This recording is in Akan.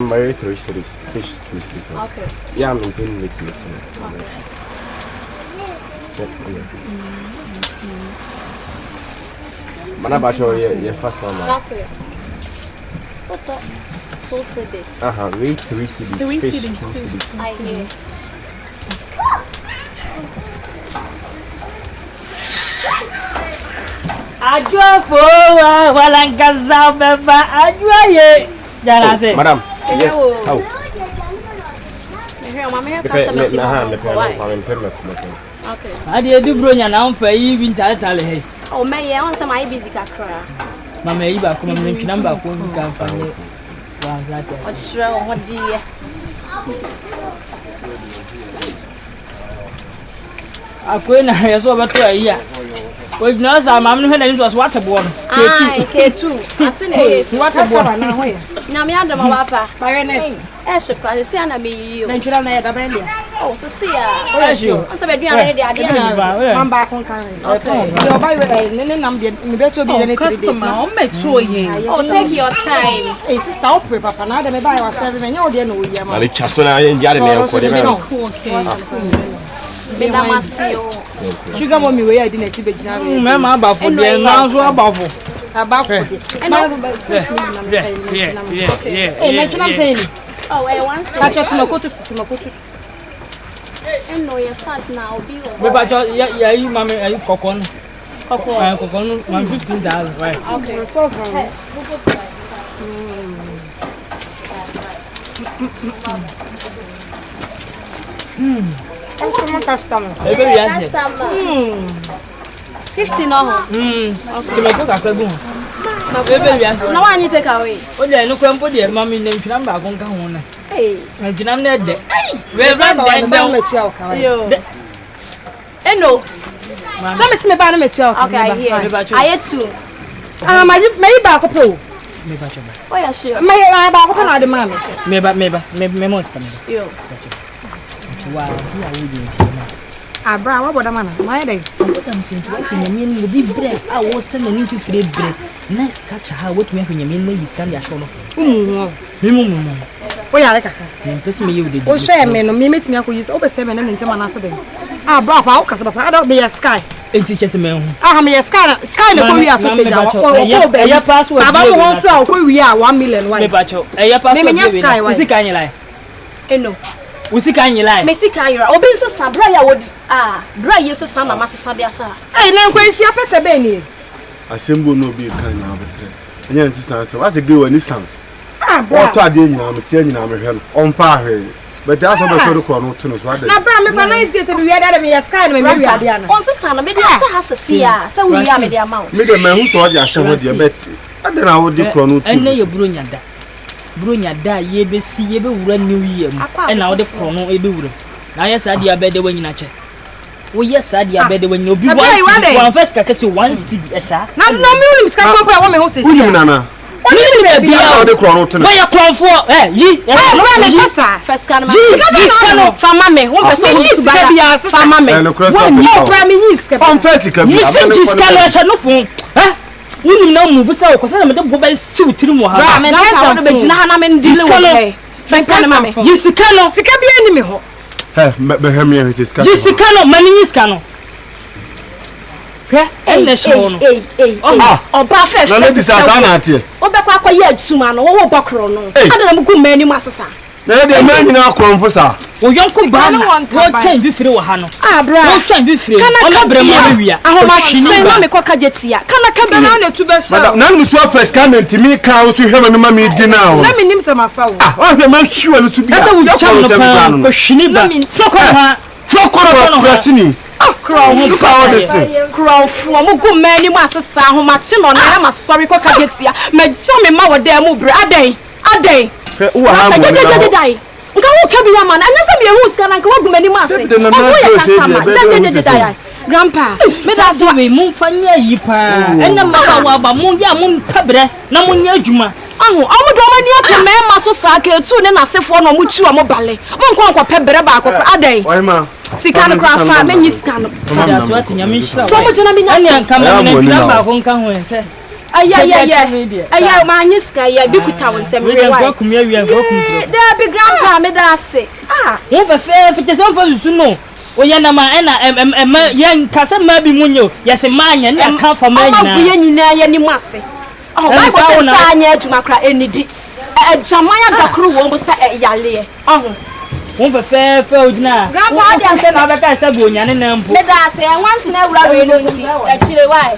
Marry 3 cities, fish 2 cities. Okay. Yeah, I'm maintaining it. Okay. Mana bacho ye first time. Okay. What 2 cities? Wait 3 cities, fish 2 cities. I hear. Ajua fo walangaza beba ajua ye. Jana say. Madam. Yeah. How? Okay. Adi edu bronya na onfa yi bi ntaletale he. Oh, me ye on some I busy kakra. Mama yi ba ko mama ntwina ba ko nka fa ne. Wa zata. O tsre o hodi ye. Akwe na yeso beto ayi a. We gna sa mam no he na nso so watebo no. K2. Ati na ye. Watebo na ho ye. Na me adama wapa. Barenes. She kwa se ana me yi o. Na ntwira na ye da ban dia. Oh, se se ya. O shi o. On se be duan na de ade na. Man ba kon kan. Okay. Yo ba we ne nam de me beto bi ne 3 days. O meto ye. Oh, take your time. Eh sister o pre papa na de me ba wa serve me nya o de na o yi ma. Ali chaso na ye ndiare na ko de me. Me da masio. Sugar mommy we ya di na ti be gina be. Me ma abafo de na so abafo. Abafo de. Yeah. Eh na tuna say ni. Oh, one say. Ka choti makoto. No, you fast now, be over. Me ba cho ya yi mama ayi kokon. Kokon. Kokon man 15,000 right. Okay. Customer. Customer. 50 no. Okay. Me ko ka kwagu. No one you take away. O de no kwempo de mama nem twina ba ko nka ho na. Hey. Na twina na de. We ba de. Yo. Eno. So me ba na metua. Okay, I hear. I hear too. Me ba ko po. Me ba cho ba. Oh, yeah, sure. Me ba ko po na de mama. Me mo sta me. Yo. Wow, dia wo di nti na. Abra wa boda mana. Ma yede. Am sinti wa kunyamin no bi bre a wo se na ni fifire bre. Nice catch ha what me kunyamin no is kan ya show no fo. Me. O ya le kaka. Me pese me ye wo de. O share me no me metimi akoyi. O be se me na ntema na ase de. Bra fa o kasa papa. Ado be ya sky. Enti chese me hu. Me ya sky na ko wi associate a. O be ya password. Baba mo ho so ko wi a 1 million wa. Me ba cho. Ya password. Me sky wa. Usika anyila. Eno. Usika anyila. Me sika yira. Obi nse sabra ya wodi. Bra yes sa na masesa de asa. Na nkwansia pete be ni. Asembo no bi kan na abetre. Enya nsisa se wa se ge wani sound. Bra. O to ade nyina me tie nyina me hwe no. On fa hwe. But that's what so ko no to no so ade. Na bra me pa nice ge se we ade me ya sky na me wi ade ana. On sesa na me de asa ha sesi a. Se we ya me de amount. Me de me hu so ode ahwe ho de bet. Ade na wo de ko no to. Enne ye bronya da ye be si ye be wura new year mu. Na wo de ko no e be wura. Na ye sa de abede wanyina che. Wo yes ade abede wanyina obi one first ka kase 1 cedi e cha. Na no me unim ska pampa ya wo me ho sesi. Unim nana. Oni me bia wo de ko no to. Wo ye kronfo yi. Bra me kasa. First kan ma. Yi fa mama wo be so wo ba. Fa mama. Wo ni bra me yi ska. On first ka bi. Mi si ska no cha no fo. Unim na mu vusa wo kosa na me de bo ba si wutiri mu ha. Bra me kasa wo be gina ha na me ndile wo. First kan ma me. Yi ska no. Sika bia ni me ho. Be hem ye sika. Yi sika no mani yi ska no. Enne show no. Oba fe fe. Na le disasa na ate. Obekwa akoye atuma no wo bokro no. Ada na mugu mani mu asesa. Na de man nyina akromfo sa. Wo yonko ba no. Wo chen fifire wo ha no. Bra. Wo chen fifire. Ona bremo awia. Ahoma sen na me koka jetia. Kana ka bi na tu be sha. Madam, na me so first comment mi ka wo so hwema no ma me di na wo. Na me nim se ma fa wo. O hwe ma hwe no so bi. Asa wo cham no pa ko hwini ba. Fokoro no prasini. Look at all this thing. Crowfu mugu mani mu asesa ahoma che no na ma sorry koka jetia. Ma so me ma wo da mu bra aden. Wo ha mo. Nka wo ka bi ya man anya se me hu ska na nka wo gu mani mu ase. Oso ya customer. Grandpa, me da so we mun fanya yi pa. Enna ma wa ba mun ya mun kabre na mun nya adwuma. Aho, omudo mani ate me ma so sa ka etu ne na sefo no mu tu o mo bale. Mo nko anko pebere ba akoko aden. Why ma? Sika no kra fa me nyi sika no. That's what nyame hira. So mo jina mi nya. Ani anka ma na ba ko nka ho se. Aya manyiska ya bi kuta won sem rewa. We go kumia wi go kumkro. Da bi grandpa me da ase. Wo fe fite so fa susu no. O ye na ma na yen kase ma bi munyo. Yese manya na ka fa ma nyina. Ma bu ye nyina ye ni mase. Oh, ba ko se fa anya adwuma kra enidi. Jamanya dakru wo mbo sa yale. Wo fe odina. Grandpa dia se na be ka se go nyane na mpo. Me da ase once na wura we no nti. E chire why.